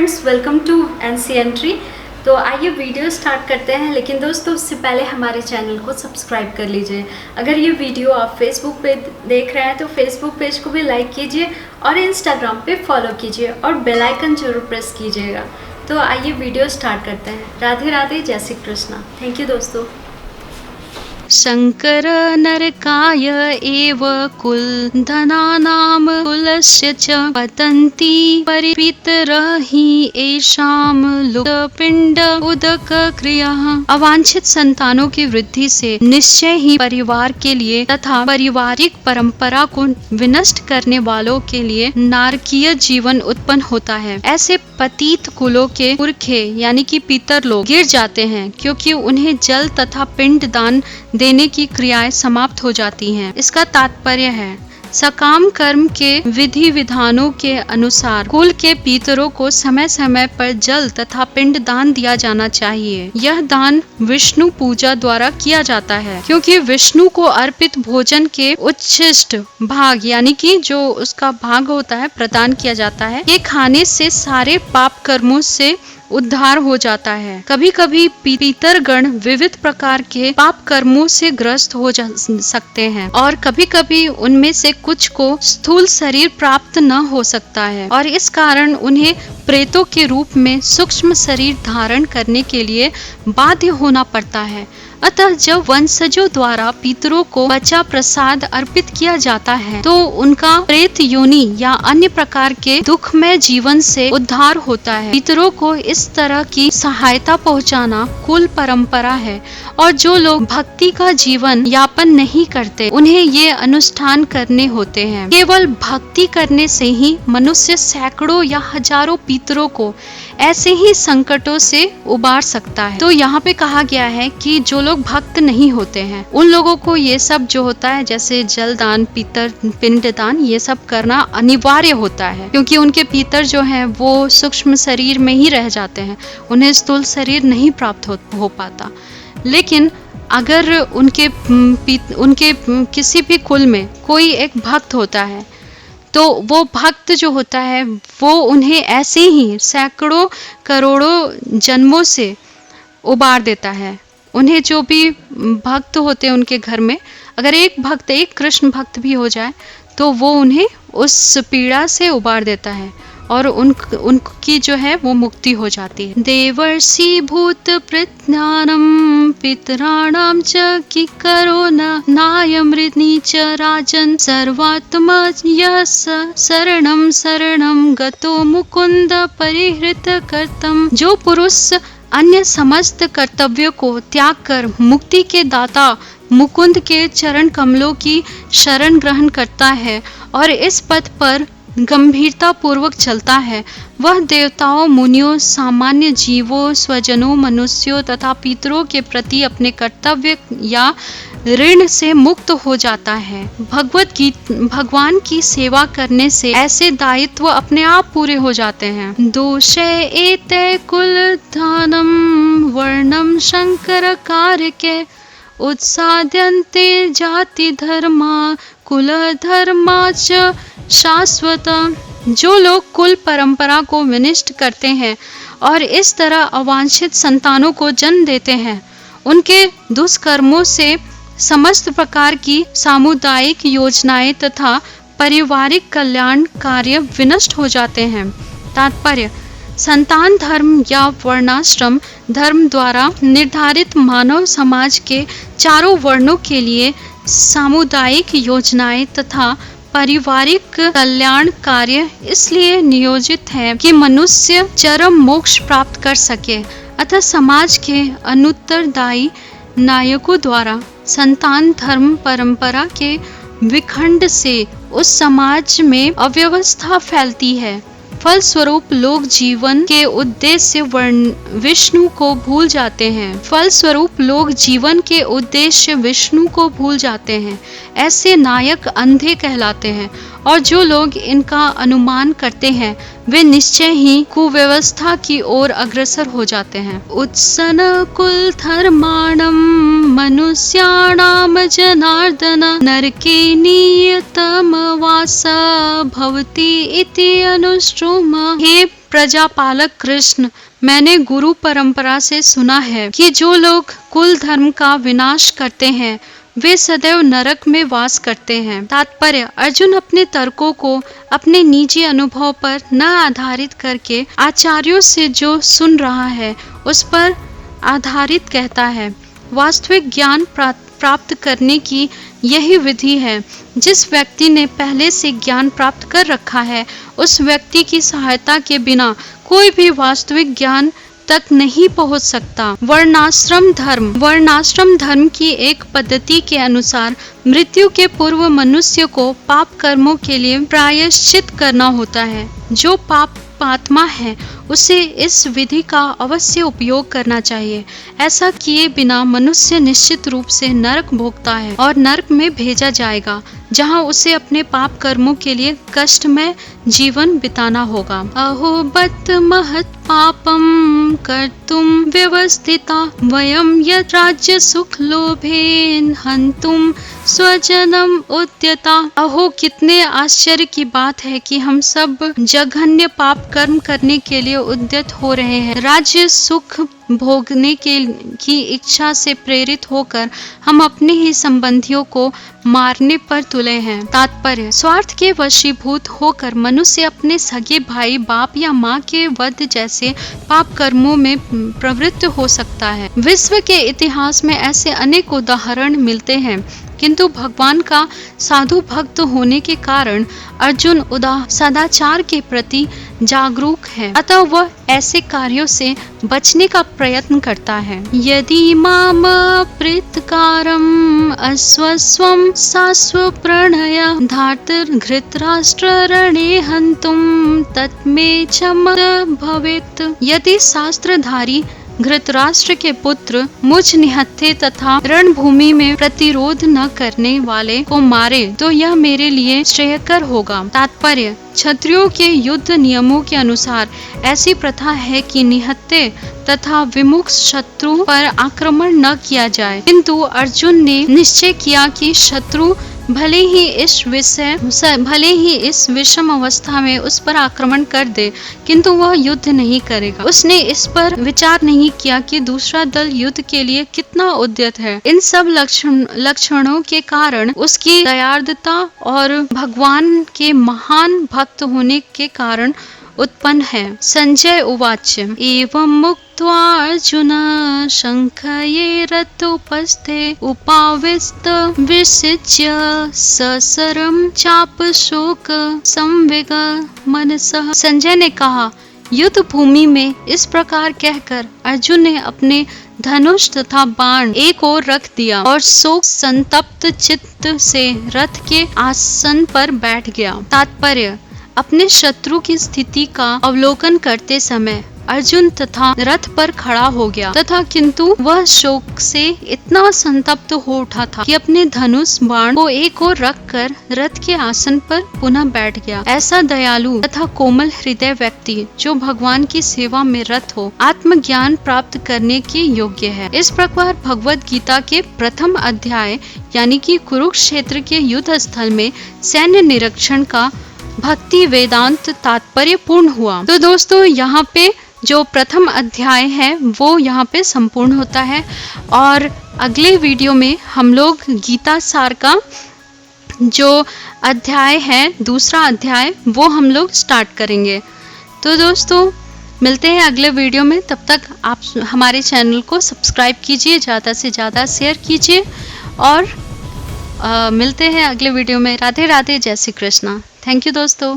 Friends, welcome to एनसीएंट्री। तो आइए video start करते हैं, लेकिन दोस्तों उससे पहले हमारे चैनल को सब्सक्राइब कर लीजिए। अगर ये वीडियो आप फेसबुक पे देख रहे हैं तो फेसबुक पेज को भी लाइक कीजिए और इंस्टाग्राम पे फॉलो कीजिए और बेल आइकन जरूर प्रेस कीजिएगा। तो आइए वीडियो स्टार्ट करते हैं। राधे राधे, जय श्री कृष्णा। थैंक यू दोस्तों। शंकर नरकाय एव कुलधनानां कुलस्य च पतन्ति परिपितरहि येषां लुप्तपिण्ड उदक क्रियाः। अवांछित संतानों की वृद्धि से निश्चय ही परिवार के लिए तथा पारिवारिक परंपरा को विनष्ट करने वालों के लिए नारकीय जीवन उत्पन्न होता है। ऐसे पतित कुलों के पुरखे यानी कि पितर लोग गिर जाते हैं, क्योंकि उन्हें जल तथा पिंड दान देने की क्रियाएं समाप्त हो जाती हैं। इसका तात्पर्य है सकाम कर्म के विधि विधानों के अनुसार कुल के पितरों को समय समय पर जल तथा पिंड दान दिया जाना चाहिए। यह दान विष्णु पूजा द्वारा किया जाता है, क्योंकि विष्णु को अर्पित भोजन के उच्छिष्ट भाग यानी कि जो उसका भाग होता है प्रदान किया जाता है। ये खाने से सारे पाप कर्मों से उद्धार हो जाता है। कभी कभी पितरगण विविध प्रकार के पाप कर्मों से ग्रस्त हो सकते हैं और कभी कभी उनमें से कुछ को स्थूल शरीर प्राप्त न हो सकता है और इस कारण उन्हें प्रेतों के रूप में सूक्ष्म शरीर धारण करने के लिए बाध्य होना पड़ता है। अतः जब वंशजों द्वारा पितरों को बचा प्रसाद अर्पित किया जाता है तो उनका प्रेत योनि या अन्य प्रकार के दुखमय जीवन से उद्धार होता है। पितरों को इस तरह की सहायता पहुंचाना कुल परंपरा है और जो लोग भक्ति का जीवन यापन नहीं करते उन्हें ये अनुष्ठान करने होते हैं। केवल भक्ति करने से ही मनुष्य सैकड़ों या हजारों पितरों को ऐसे ही संकटों से उबार सकता है। तो यहाँ पे कहा गया है कि जो लोग भक्त नहीं होते हैं उन लोगों को ये सब जो होता है जैसे जल दान, पितर पिंड दान, ये सब करना अनिवार्य होता है, क्योंकि उनके पितर जो हैं वो सूक्ष्म शरीर में ही रह जाते हैं, उन्हें स्थूल शरीर नहीं प्राप्त हो पाता। लेकिन अगर उनके किसी भी कुल में कोई एक भक्त होता है तो वो भक्त जो होता है वो उन्हें ऐसे ही सैकड़ों करोड़ों जन्मों से उबार देता है। उन्हें जो भी भक्त होते हैं उनके घर में अगर एक कृष्ण भक्त भी हो जाए तो वो उन्हें उस पीड़ा से उबार देता है और उनकी जो है वो मुक्ति हो जाती है। देवर्षि भूत प्रज्ञानम पितराणाम च किकरो नायमृतनी च राजन सर्वात्मा यस शरणम शरणम गतो मुकुंद परिहृत कर्तम। जो पुरुष अन्य समस्त कर्तव्यों को त्याग कर मुक्ति के दाता मुकुंद के चरण कमलों की शरण ग्रहण करता है और इस पथ पर गंभीरता पूर्वक चलता है, वह देवताओं, मुनियों, सामान्य जीवों, स्वजनों, मनुष्यों तथा पितरों के प्रति अपने कर्तव्य या ऋण से मुक्त हो जाता है। भगवान की सेवा करने से ऐसे दायित्व अपने आप पूरे हो जाते हैं। दोषे एते कुल दानम वर्णम शंकर कार्य के उत्साद्यन्ते जाति धर्मा कुल धर्मा च शाश्वत। जो लोग कुल परंपरा को विनष्ट करते हैं और इस तरह अवांछित संतानों को जन्म देते हैं, उनके दुष्कर्मों से समस्त प्रकार की सामुदायिक योजनाएं तथा पारिवारिक कल्याण कार्य विनष्ट हो जाते हैं। तात्पर्य: संतान धर्म या वर्णाश्रम धर्म द्वारा निर्धारित मानव समाज के चारों वर्णों के लिए सामुदायिक योजनाएं तथा पारिवारिक कल्याण कार्य इसलिए नियोजित है कि मनुष्य चरम मोक्ष प्राप्त कर सके। अतः समाज के अनुत्तरदायी नायकों द्वारा संतान धर्म परंपरा के विखंड से उस समाज में अव्यवस्था फैलती है। फलस्वरूप लोग जीवन के उद्देश्य विष्णु को भूल जाते हैं। ऐसे नायक अंधे कहलाते हैं और जो लोग इनका अनुमान करते हैं वे निश्चय ही कुव्यवस्था की ओर अग्रसर हो जाते हैं। उत्सन कुल धर्माणम मनुष्याणाम जनार्दन नरके नियतम वासा भवति इति अनुश्रुमा। हे प्रजापालक कृष्ण, मैंने गुरु परंपरा से सुना है कि जो लोग कुल धर्म का विनाश करते हैं वे सदैव नरक में वास करते हैं। तात्पर्य, अर्जुन अपने तर्कों को अपने निजी अनुभव पर न आधारित करके आचार्यों से जो सुन रहा है उस पर आधारित कहता है। वास्तविक ज्ञान प्राप्त करने की यही विधि है। जिस व्यक्ति ने पहले से ज्ञान प्राप्त कर रखा है उस व्यक्ति की सहायता के बिना कोई भी वास्तविक ज्ञान तक नहीं पहुंच सकता। वर्णाश्रम धर्म की एक पद्धति के अनुसार मृत्यु के पूर्व मनुष्य को पाप कर्मों के लिए प्रायश्चित करना होता है। जो पापात्मा है उसे इस विधि का अवश्य उपयोग करना चाहिए। ऐसा किए बिना मनुष्य निश्चित रूप से नरक भोगता है और नरक में भेजा जाएगा, जहां उसे अपने पाप कर्मों के लिए कष्टमय जीवन बिताना होगा। अहो बत महत् पापम कर्तुम व्यवस्थिता वयम यत् राज्य सुख लोभेन हंतुम स्वजनम उद्यता। अहो कितने आश्चर्य की बात है कि हम सब जघन्य पाप कर्म करने के लिए उद्यत हो रहे हैं। राज्य सुख भोगने की इच्छा से प्रेरित होकर हम अपने ही संबंधियों को मारने पर तुले हैं। तात्पर्य, स्वार्थ के वशीभूत होकर मनुष्य अपने सगे भाई, बाप या माँ के वध जैसे पाप कर्मों में प्रवृत्त हो सकता है। विश्व के इतिहास में ऐसे अनेक उदाहरण मिलते हैं, किंतु भगवान का साधु भक्त होने के कारण अर्जुन सदाचार के प्रति जागरूक है, अतः वह ऐसे कार्यों से बचने का प्रयत्न करता है। यदि माम प्रीतकारम अस्वस्वम सास्व प्रणय धार्तर घृतराष्ट्र रणे हंतुम तत्मे चमत भवेत्। यदि शास्त्रधारी घृतराष्ट्र के पुत्र मुझ निहत्थे तथा रणभूमि में प्रतिरोध न करने वाले को मारे तो यह मेरे लिए श्रेयकर होगा। तात्पर्य, क्षत्रियों के युद्ध नियमों के अनुसार ऐसी प्रथा है कि निहत्थे तथा विमुख शत्रु पर आक्रमण न किया जाए, किंतु अर्जुन ने निश्चय किया कि शत्रु भले ही इस विषम अवस्था में उस पर आक्रमण कर दे, किंतु वह युद्ध नहीं करेगा। उसने इस पर विचार नहीं किया कि दूसरा दल युद्ध के लिए कितना उद्यत है। इन सब लक्षणों के कारण उसकी दयार्द्रता और भगवान के महान भक्त होने के कारण उत्पन्न है। संजय उवाच एवं मुक्त्वा अर्जुन शंखये रथोपस्थे उपाविष्ट विसिच्य ससरम चाप शोक संवेग मनसः। संजय ने कहा, युद्ध भूमि में इस प्रकार कहकर अर्जुन ने अपने धनुष तथा बाण एक ओर रख दिया और शोक संतप्त चित्त से रथ के आसन पर बैठ गया। तात्पर्य, अपने शत्रु की स्थिति का अवलोकन करते समय अर्जुन तथा रथ पर खड़ा हो गया तथा किंतु वह शोक से इतना संतप्त हो उठा था कि अपने धनुष बाण को एक ओर रखकर रथ के आसन पर पुनः बैठ गया। ऐसा दयालु तथा कोमल हृदय व्यक्ति जो भगवान की सेवा में रत हो, आत्मज्ञान प्राप्त करने के योग्य है। इस प्रकार भगवद गीता के प्रथम अध्याय यानी कि कुरुक्षेत्र के युद्ध स्थल में सैन्य निरीक्षण का भक्ति वेदांत तात्पर्य पूर्ण हुआ। तो दोस्तों, यहाँ पे जो प्रथम अध्याय है वो यहाँ पे संपूर्ण होता है और अगले वीडियो में हम लोग गीता सार का जो अध्याय है, दूसरा अध्याय, वो हम लोग स्टार्ट करेंगे। तो दोस्तों, मिलते हैं अगले वीडियो में। तब तक आप हमारे चैनल को सब्सक्राइब कीजिए, ज़्यादा से ज़्यादा शेयर कीजिए और मिलते हैं अगले वीडियो में। राधे राधे, जय श्री कृष्णा। थैंक यू दोस्तों।